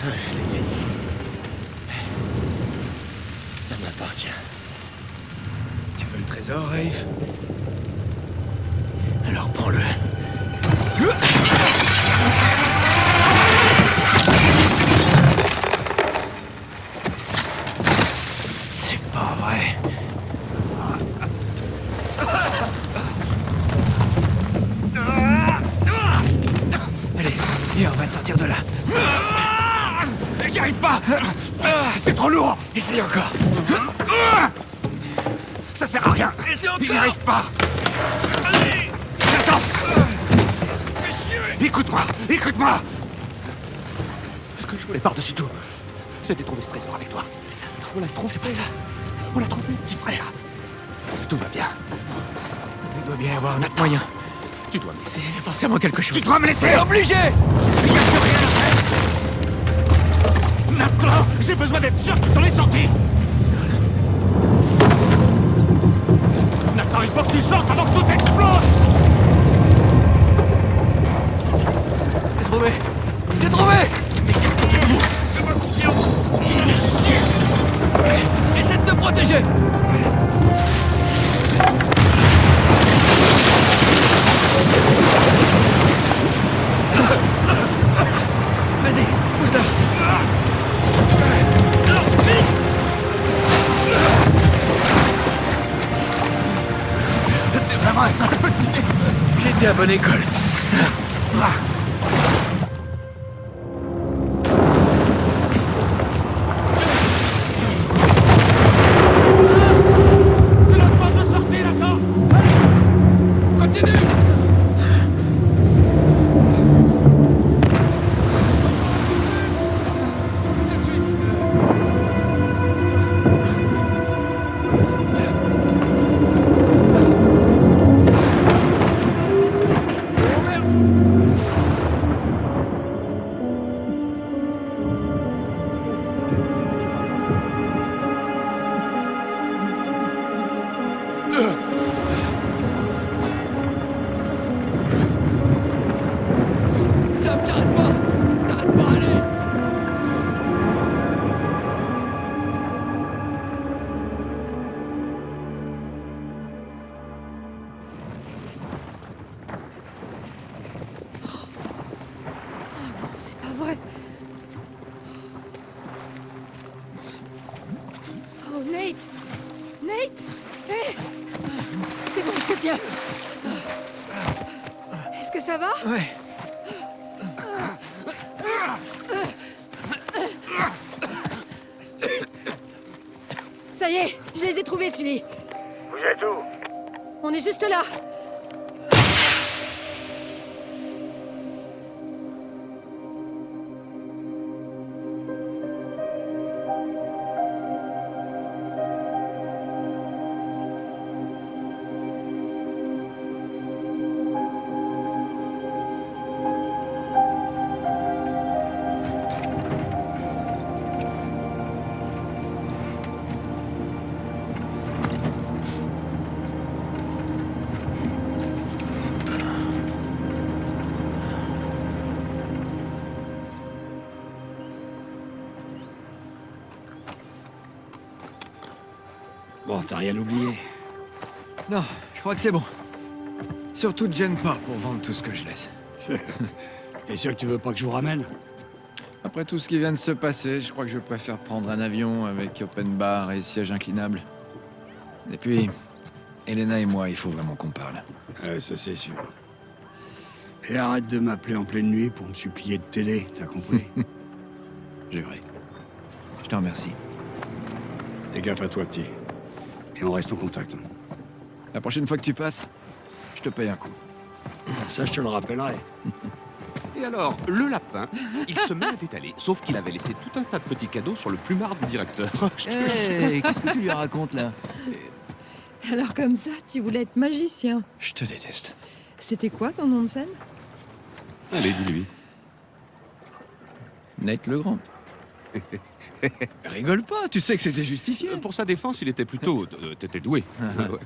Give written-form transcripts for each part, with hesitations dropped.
Ça, je l'ai gagné. Ça m'appartient. Tu veux le trésor, Rafe? Alors prends-le. C'est pas vrai. Allez, viens, on va te sortir de là. J'y arrive pas. C'est trop lourd. Essaye encore. Ça sert à rien. J'y arrive pas. Attends. Écoute-moi, écoute-moi. Ce que je voulais par-dessus tout, c'était trouver ce trésor avec toi. On l'a trouvé, pas ça. On l'a trouvé, petit frère. Tout va bien. Il doit bien y avoir un autre moyen. Tu dois me laisser. Il y a forcément quelque chose. Tu dois me laisser. C'est obligé. Il n'y a plus rien. Maintenant, j'ai besoin d'être sûr que t'en es sorti. Nathan, il faut que tu sortes avant que tout explose. J'ai trouvé. J'ai trouvé. Mais qu'est-ce que tu fous? Fais-moi confiance. Tu me fais chier. Essaie de te protéger. Vas-y, pousse-la. Sors, vite. T'es vraiment un sale petit. J'étais à bonne école. C'est notre porte de sortie, Nathan. Allez, continue. Sam, t'arrêtes pas. T'arrêtes pas, allez. C'est pas vrai. Oh, Nate! Nate! Hé! C'est bon, je te tiens. Est-ce que ça va? Ouais. Ça y est, je les ai trouvés, Sully. Vous êtes où? On est juste là. Bon, t'as rien oublié? Non, je crois que c'est bon. Surtout te gêne pas pour vendre tout ce que je laisse. T'es sûr que tu veux pas que je vous ramène? Après tout ce qui vient de se passer, je crois que je préfère prendre un avion avec open bar et siège inclinable. Et puis, Elena et moi, il faut vraiment qu'on parle. Ouais, ça c'est sûr. Et arrête de m'appeler en pleine nuit pour me supplier de t'aider, t'as compris? Juré. Je te remercie. Fais gaffe à toi, petit. Et on reste en contact. La prochaine fois que tu passes, je te paye un coup. Ça, je te le rappellerai. Et alors, le lapin, il se met à détaler, sauf qu'il avait laissé tout un tas de petits cadeaux sur le plumard du directeur. Hé, qu'est-ce que tu lui racontes, là? Alors comme ça, tu voulais être magicien. Je te déteste. C'était quoi ton nom de scène? Allez, dis-lui. Nate Legrand. Rigole pas, tu sais que c'était justifié. Pour sa défense, il était plutôt... T'étais doué. Ouais.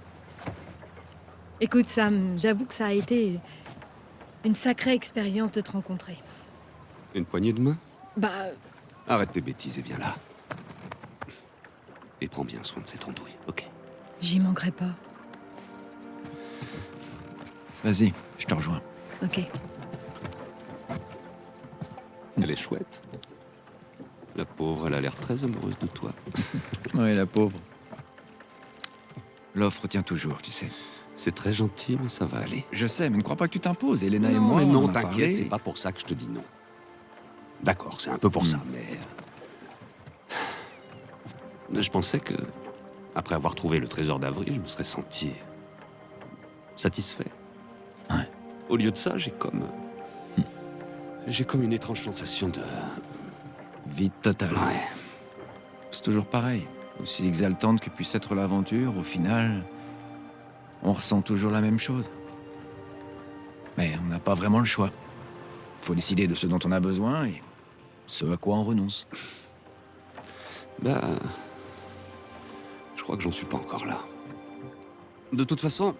Écoute Sam, j'avoue que ça a été une sacrée expérience de te rencontrer. Une poignée de main? Bah, Arrête tes bêtises et viens là. Et prends bien soin de cette andouille, ok? J'y manquerai pas. Vas-y, je te rejoins. Ok. Elle est chouette. La pauvre, elle a l'air très amoureuse de toi. Ouais, la pauvre. L'offre tient toujours, tu sais. C'est très gentil, mais ça va aller. Je sais, mais ne crois pas que tu t'imposes. Elena et Non, moi, mais on non, en a t'inquiète, parlé. c'est pas pour ça que je te dis non. D'accord, c'est un peu pour ça, mais... Je pensais que, après avoir trouvé le trésor d'Avril, je me serais senti... satisfait. Ouais. Au lieu de ça, j'ai comme... J'ai comme une étrange sensation de... Vide total. Ouais. C'est toujours pareil. Aussi exaltante que puisse être l'aventure, au final, on ressent toujours la même chose. Mais on n'a pas vraiment le choix. Faut décider de ce dont on a besoin et ce à quoi on renonce. Bah... Je crois que j'en suis pas encore là. De toute façon,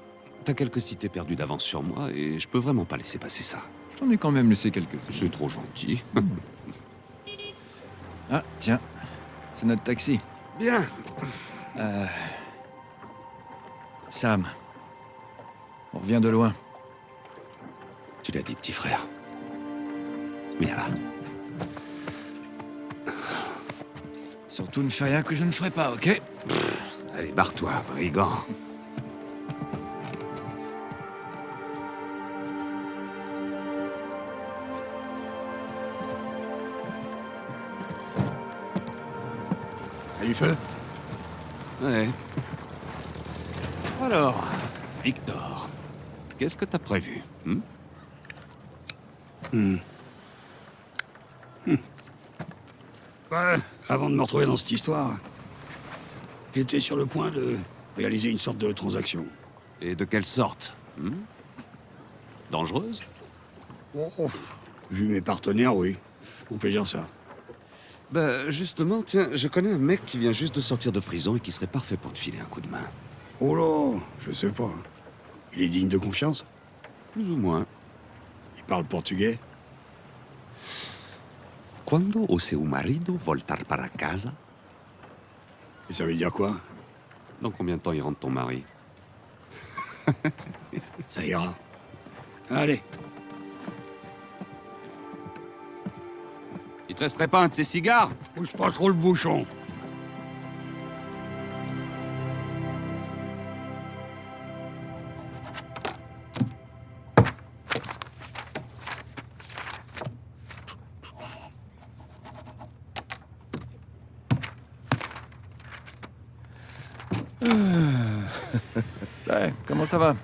t'as quelques cités perdues d'avance sur moi et je peux vraiment pas laisser passer ça. Je t'en ai quand même laissé quelques-uns. C'est trop gentil. Ah, tiens, c'est notre taxi. Bien. Sam, on revient de loin. Tu l'as dit, petit frère. Viens là. Surtout ne fais rien que je ne ferai pas, ok? Allez, barre-toi, brigand. T'as du feu? Ouais. Alors, Victor, qu'est-ce que t'as prévu Ouais, avant de me retrouver dans cette histoire, j'étais sur le point de réaliser une sorte de transaction. Et de quelle sorte Dangereuse Oh, vu mes partenaires, oui. On peut dire ça. Bah, justement, tiens, je connais un mec qui vient juste de sortir de prison et qui serait parfait pour te filer un coup de main. Oh là, je sais pas. Il est digne de confiance? Plus ou moins. Il parle portugais? Quando o seu marido voltar para casa? Et ça veut dire quoi? Dans combien de temps il rentre ton mari? Ça ira. Allez. Il te resterait pas un de ces cigares? Pousse pas trop le bouchon. Ouais, comment ça va?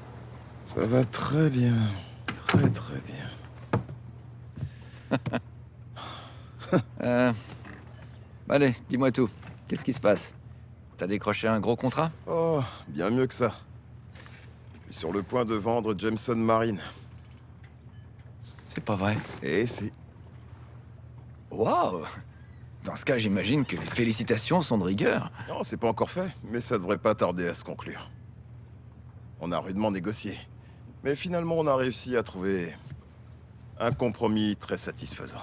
Ça va très bien. Très très bien. Allez, dis-moi tout. Qu'est-ce qui se passe? T'as décroché un gros contrat? Oh, bien mieux que ça. Je suis sur le point de vendre Jameson Marine. C'est pas vrai. Et si. Waouh! Dans ce cas, j'imagine que les félicitations sont de rigueur. Non, c'est pas encore fait, mais ça devrait pas tarder à se conclure. On a rudement négocié. Mais finalement, on a réussi à trouver un compromis très satisfaisant.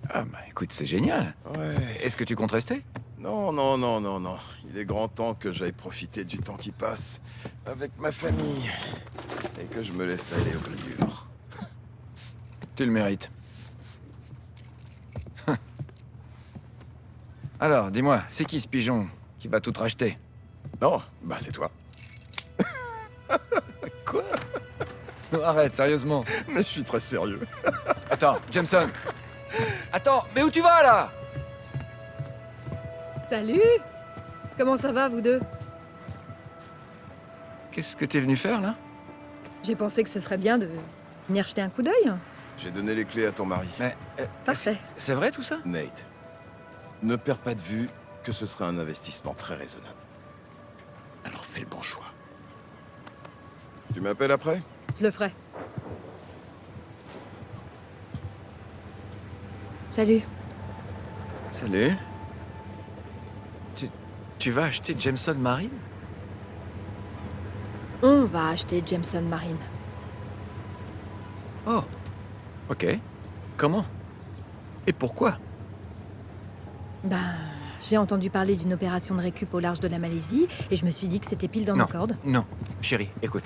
Ah bah écoute, c'est génial. Ouais. Est-ce que tu comptes rester? Non, non, non, non, non. Il est grand temps que j'aille profiter du temps qui passe avec ma famille. Et que je me laisse aller au gré du vent. Tu le mérites. Alors, dis-moi, c'est qui ce pigeon qui va tout racheter? Non, bah c'est toi. Quoi? Non, arrête, sérieusement. Mais je suis très sérieux. Attends, Jameson. Attends, mais où tu vas, là? Salut! Comment ça va, vous deux? Qu'est-ce que t'es venu faire, là? J'ai pensé que ce serait bien de venir jeter un coup d'œil. J'ai donné les clés à ton mari. Mais... Parfait. C'est vrai, tout ça? Nate, ne perds pas de vue que ce sera un investissement très raisonnable. Alors fais le bon choix. Tu m'appelles après? Je le ferai. Salut. Salut. Tu vas acheter Jameson Marine? On va acheter Jameson Marine. Oh. Ok. Comment? Et pourquoi? Ben, j'ai entendu parler d'une opération de récup au large de la Malaisie, et je me suis dit que c'était pile dans nos cordes. Non, chérie, écoute.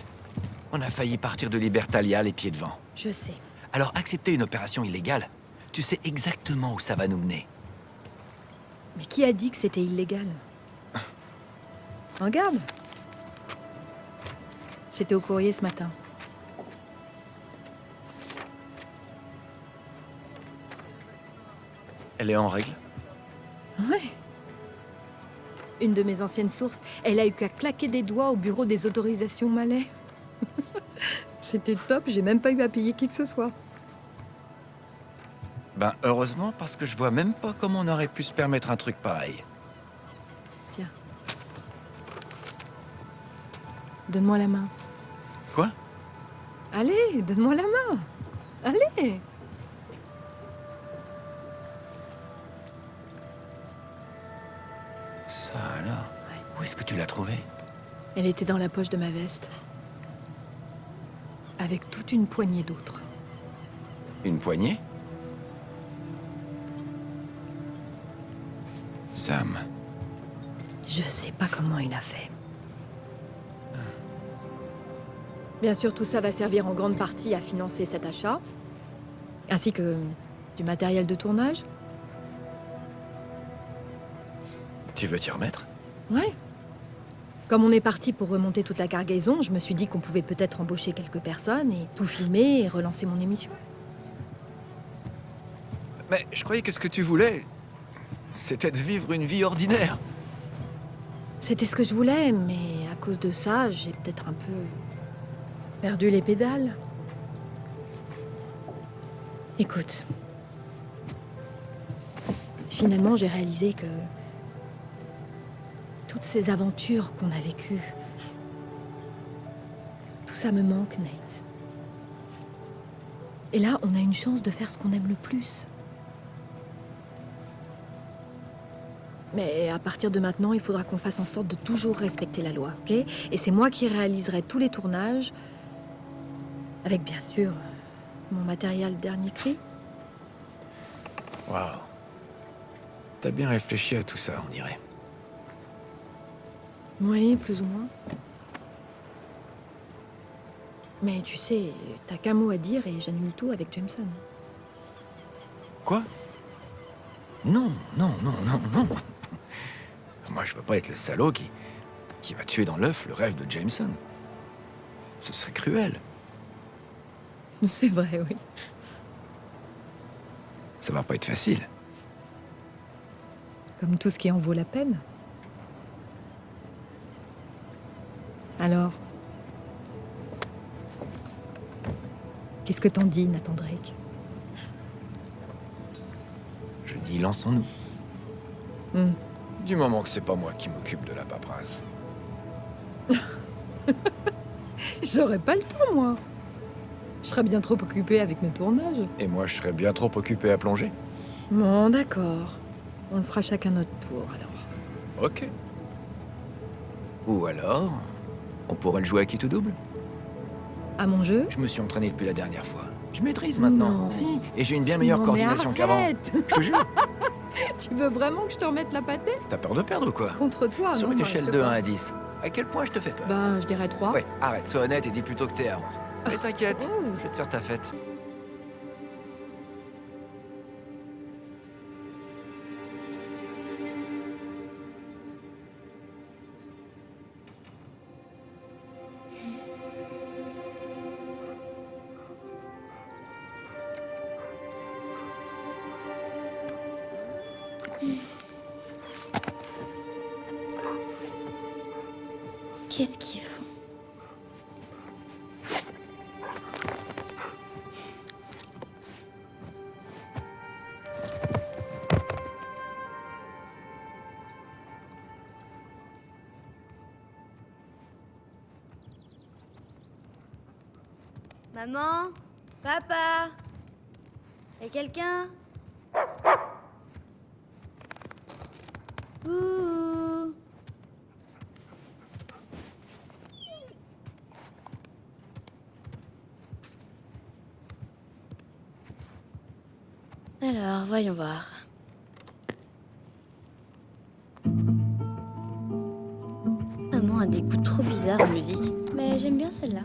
On a failli partir de Libertalia les pieds devant. Je sais. Alors accepter une opération illégale, tu sais exactement où ça va nous mener. Mais qui a dit que c'était illégal? Regarde. J'étais au courrier ce matin. Elle est en règle? Ouais. Une de mes anciennes sources, elle a eu qu'à claquer des doigts au bureau des autorisations malais. C'était top, j'ai même pas eu à payer qui que ce soit. Ben, heureusement, parce que je vois même pas comment on aurait pu se permettre un truc pareil. Tiens. Donne-moi la main. Quoi? Allez, donne-moi la main. Allez. Ça alors? Où est-ce que tu l'as trouvée? Elle était dans la poche de ma veste. Avec toute une poignée d'autres. Une poignée? Sam. Je sais pas comment il a fait. Bien sûr, tout ça va servir en grande partie à financer cet achat, ainsi que du matériel de tournage. Tu veux t'y remettre? Ouais. Comme on est parti pour remonter toute la cargaison, je me suis dit qu'on pouvait peut-être embaucher quelques personnes et tout filmer et relancer mon émission. Mais je croyais que ce que tu voulais, c'était de vivre une vie ordinaire. C'était ce que je voulais, mais à cause de ça, j'ai peut-être un peu perdu les pédales. Écoute. Finalement, j'ai réalisé que toutes ces aventures qu'on a vécues, tout ça me manque, Nate. Et là, on a une chance de faire ce qu'on aime le plus. Mais à partir de maintenant, il faudra qu'on fasse en sorte de toujours respecter la loi, ok? Et c'est moi qui réaliserai tous les tournages, avec bien sûr mon matériel dernier cri. Waouh. T'as bien réfléchi à tout ça, on dirait. Oui, plus ou moins. Mais tu sais, t'as qu'un mot à dire et j'annule tout avec Jameson. Quoi? Non, non, non, non, non. Moi, je veux pas être le salaud qui va tuer dans l'œuf le rêve de Jameson. Ce serait cruel. C'est vrai, oui. Ça va pas être facile. Comme tout ce qui en vaut la peine. Alors, qu'est-ce que t'en dis, Nathan Drake? Je dis, lançons-nous. Hmm. Du moment que c'est pas moi qui m'occupe de la paperasse. J'aurais pas le temps, moi. Je serais bien trop occupée avec mes tournages. Et moi, je serais bien trop occupé à plonger. Bon, d'accord. On le fera chacun notre tour, alors. Ok. Ou alors, on pourrait le jouer à qui tout double. À mon jeu? Je me suis entraîné depuis la dernière fois. Je maîtrise maintenant. Non. Si, et j'ai une bien meilleure Non, coordination mais qu'avant. arrête. Je te jure. Tu veux vraiment que je te remette la pâtée? T'as peur de perdre ou quoi? Contre toi, Sur non, une ça échelle reste de pas. 1 à 10, à quel point je te fais peur? Ben, je dirais 3. Ouais, arrête, sois honnête et dis plutôt que t'es à 11. Mais t'inquiète, 11. je vais te faire ta fête. Qu'est-ce qu'ils font? Maman? Papa? Y'a quelqu'un? Ouh. Alors, voyons voir. temps a des goûts trop bizarres en musique. Mais j'aime bien celle-là.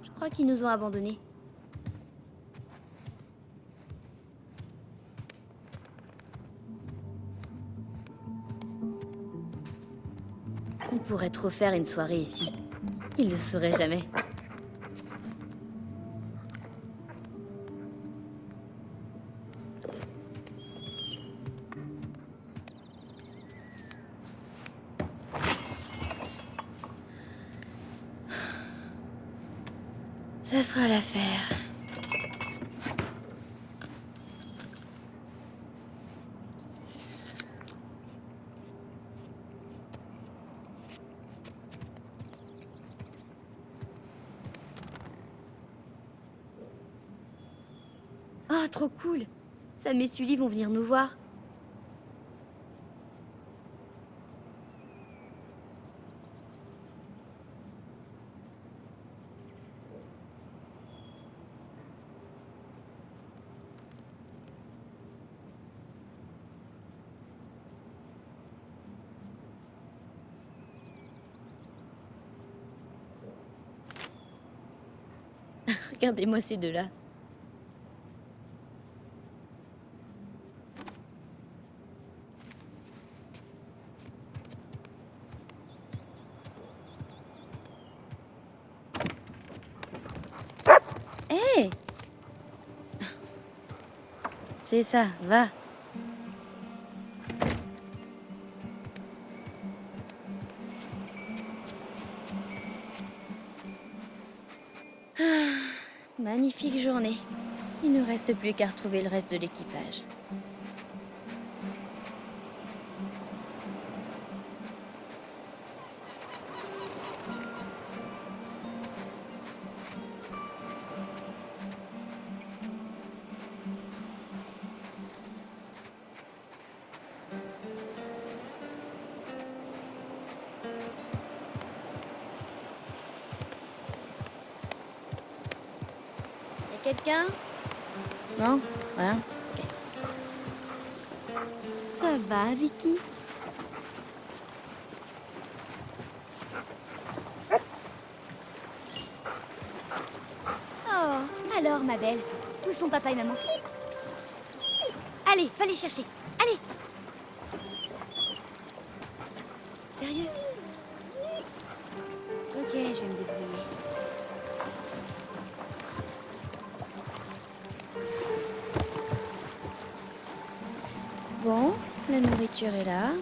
Je crois qu'ils nous ont abandonnés. On pourrait trop faire une soirée ici. Ils le sauraient jamais. Ça fera l'affaire. Oh, trop cool! Sam et Sully vont venir nous voir. Regardez-moi ces deux-là. Hé! C'est ça, va. Magnifique journée. Il ne reste plus qu'à retrouver le reste de l'équipage. Quelqu'un? Non? Rien? Ok. Ça va, Vicky? Oh, alors, ma belle, où sont papa et maman? Allez, va les chercher. Allez! Sérieux? Ok, je vais me débrouiller. Bon, la nourriture est là.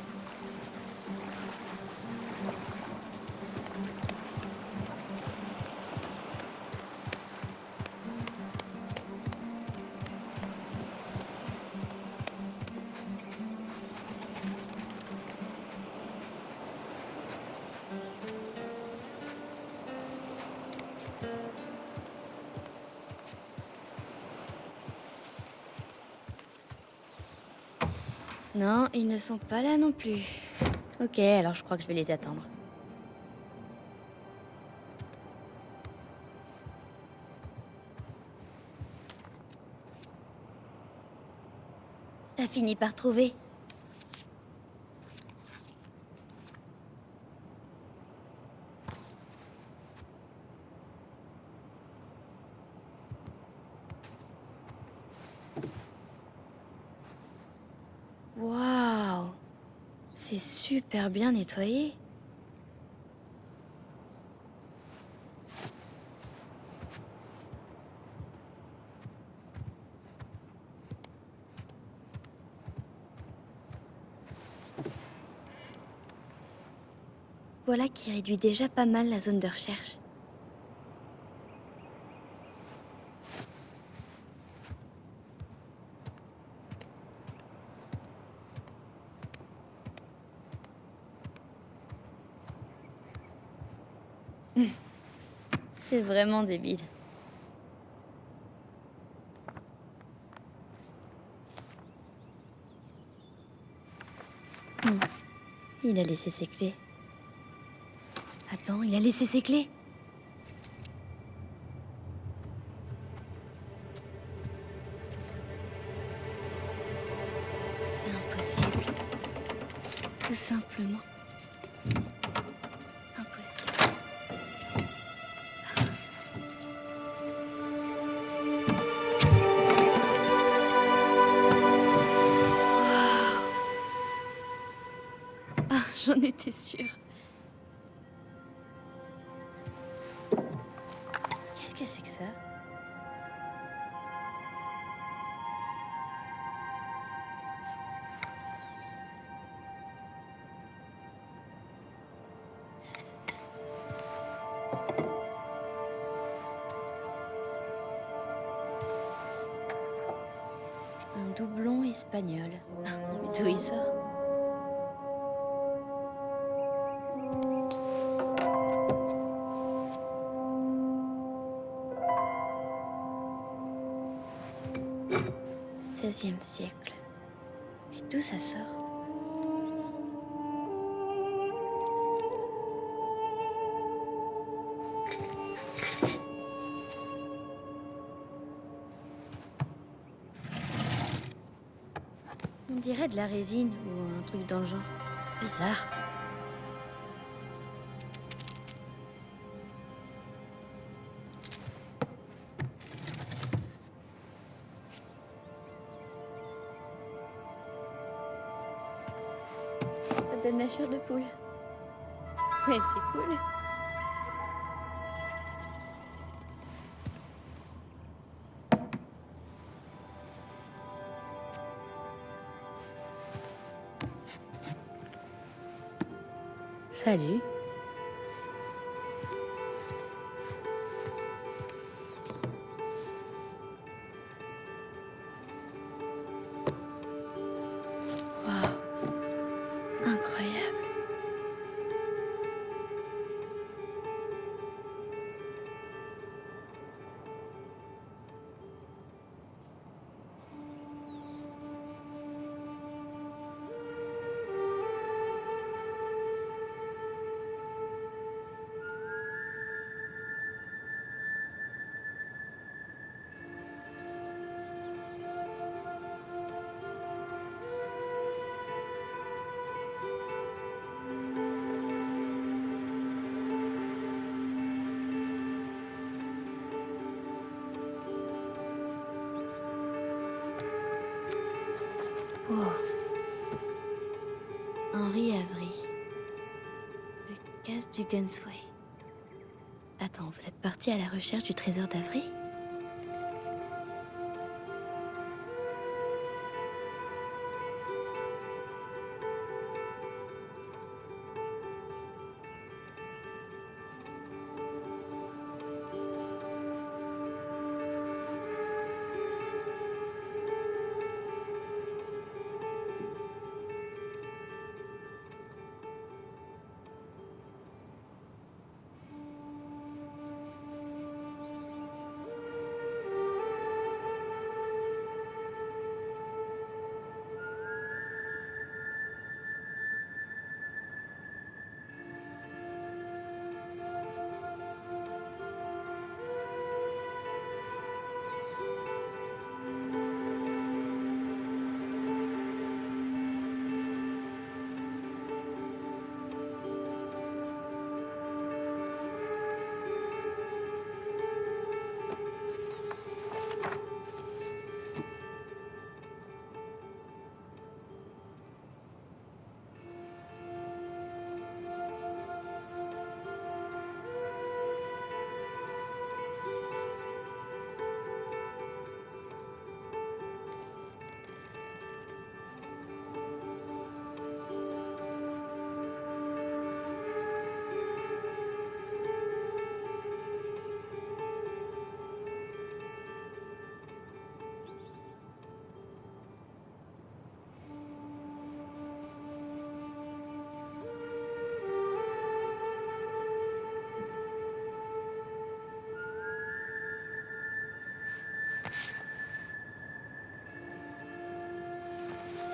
Non, ils ne sont pas là non plus. Ok, alors je crois que je vais les attendre. T'as fini par trouver? Waouh! C'est super bien nettoyé. Voilà qui réduit déjà pas mal la zone de recherche. C'est vraiment débile. Il a laissé ses clés. Attends, il a laissé ses clés? tout simplement impossible. Ah, j'en étais sûre. Qu'est-ce que c'est que ça? Un doublon espagnol. Ah, mais d'où il sort? XVIe siècle. Mais d'où ça sort? On dirait de la résine ou un truc dans le genre. Bizarre. Ça donne la chair de poule. Ouais, c'est cool. Salut. Waouh. Incroyable. Oh. Henri Avery. Le casse du Gunsway. Attends, vous êtes parti à la recherche du trésor d'Avery?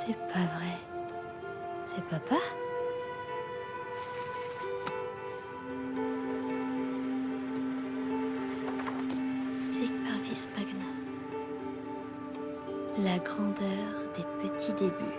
C'est pas vrai. C'est papa? Sic parvis magna. La grandeur des petits débuts.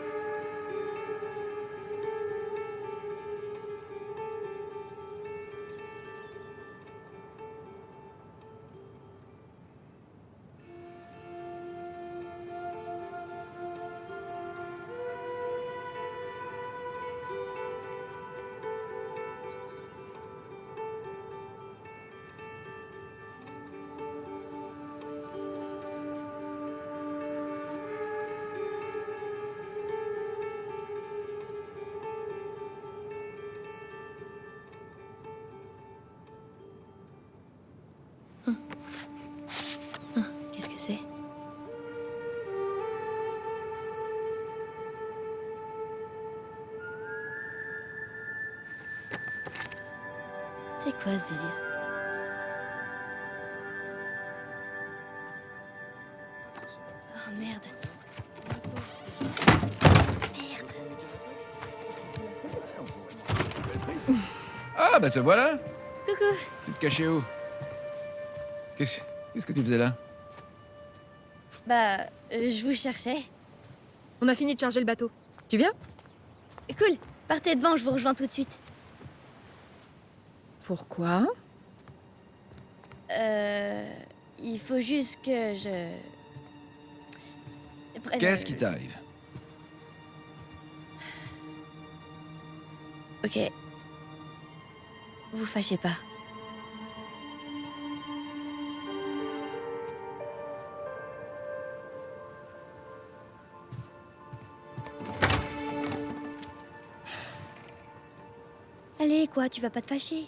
quoi ce délire? Oh merde. Merde. Ah, bah te voilà. Coucou. Tu te cachais où? Qu'est-ce que tu faisais là? Bah, je vous cherchais. On a fini de charger le bateau. Tu viens? Cool. Partez devant, je vous rejoins tout de suite. Pourquoi? Il faut juste que je... prenne, Qu'est-ce qui t'arrive? Ok. Vous fâchez pas. Allez, quoi, tu vas pas te fâcher?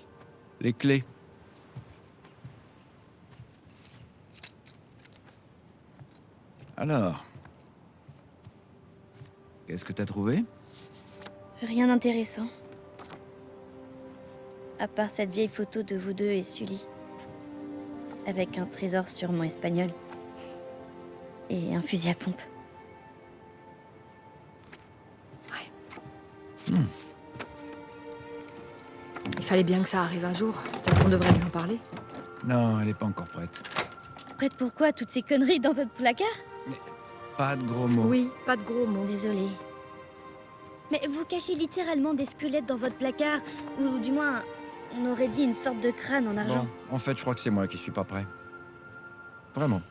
Les clés. Alors, qu'est-ce que t'as trouvé? Rien d'intéressant. À part cette vieille photo de vous deux et Sully. Avec un trésor sûrement espagnol. Et un fusil à pompe. Il fallait bien que ça arrive un jour. Peut-être qu'on devrait lui en parler. Non, elle est pas encore prête. Prête pourquoi toutes ces conneries dans votre placard? Pas de gros mots. Oui, pas de gros mots. Désolée. Mais vous cachez littéralement des squelettes dans votre placard. Ou du moins, on aurait dit une sorte de crâne en argent. Bon, en fait, je crois que c'est moi qui suis pas prêt. Vraiment.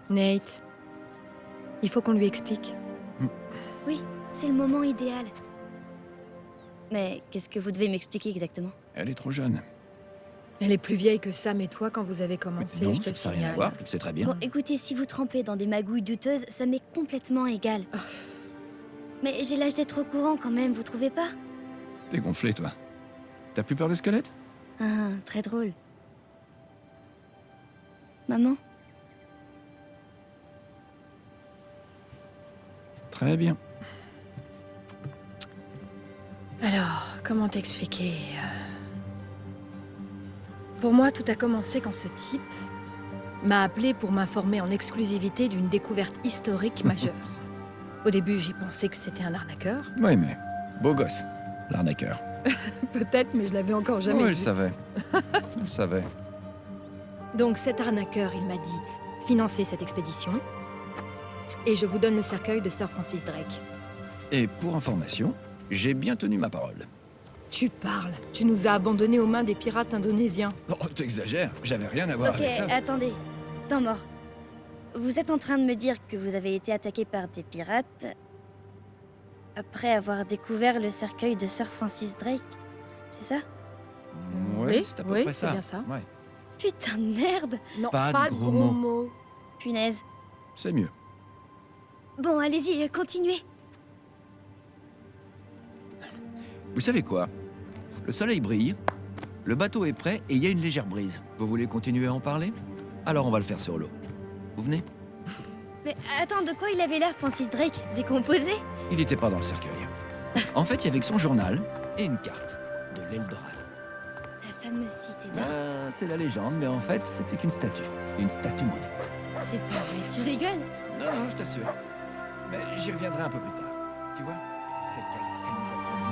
Nate, il faut qu'on lui explique. Oui, c'est le moment idéal. Mais qu'est-ce que vous devez m'expliquer exactement? Elle est trop jeune. Elle est plus vieille que Sam et toi quand vous avez commencé, non, je te le ça n'a rien à signale. voir, tu le sais très bien. Bon, écoutez, si vous trempez dans des magouilles douteuses, ça m'est complètement égal. Mais j'ai l'âge d'être au courant quand même, vous trouvez pas? T'es gonflé, toi. T'as plus peur des squelettes? Ah, très drôle. Maman? Très bien. Alors, comment t'expliquer Pour moi, tout a commencé quand ce type m'a appelé pour m'informer en exclusivité d'une découverte historique majeure. Au début, j'ai pensé que c'était un arnaqueur. Ouais, mais beau gosse, l'arnaqueur. Peut-être, mais je l'avais encore jamais Ouais, vu. je savais. Je le savais. Donc cet arnaqueur, il m'a dit, financez cette expédition, et je vous donne le cercueil de Sir Francis Drake. Et pour information, j'ai bien tenu ma parole. Tu parles. Tu nous as abandonnés aux mains des pirates indonésiens. Oh, t'exagères, j'avais rien à voir Ok, avec ça. attendez. Temps mort. Vous êtes en train de me dire que vous avez été attaqué par des pirates après avoir découvert le cercueil de Sir Francis Drake, c'est ça? Ouais, Oui, c'est à peu oui, près c'est ça. bien ça. Ouais, Putain de merde! Non, Pas de de gros gros mots. mots. Punaise. c'est mieux. Bon, allez-y, continuez. Vous savez quoi? Le soleil brille, le bateau est prêt et il y a une légère brise. Vous voulez continuer à en parler? Alors on va le faire sur l'eau. Vous venez? Mais attends, de quoi il avait l'air, Francis Drake? Décomposé? Il n'était pas dans le cercueil. En fait, il y avait que son journal et une carte de l'Eldorado. La fameuse cité d'or. C'est la légende, mais en fait, c'était qu'une statue. Une statue maudite. C'est pas vrai, tu rigoles? Non, non, je t'assure. Mais j'y reviendrai un peu plus tard. Tu vois, cette carte, elle nous a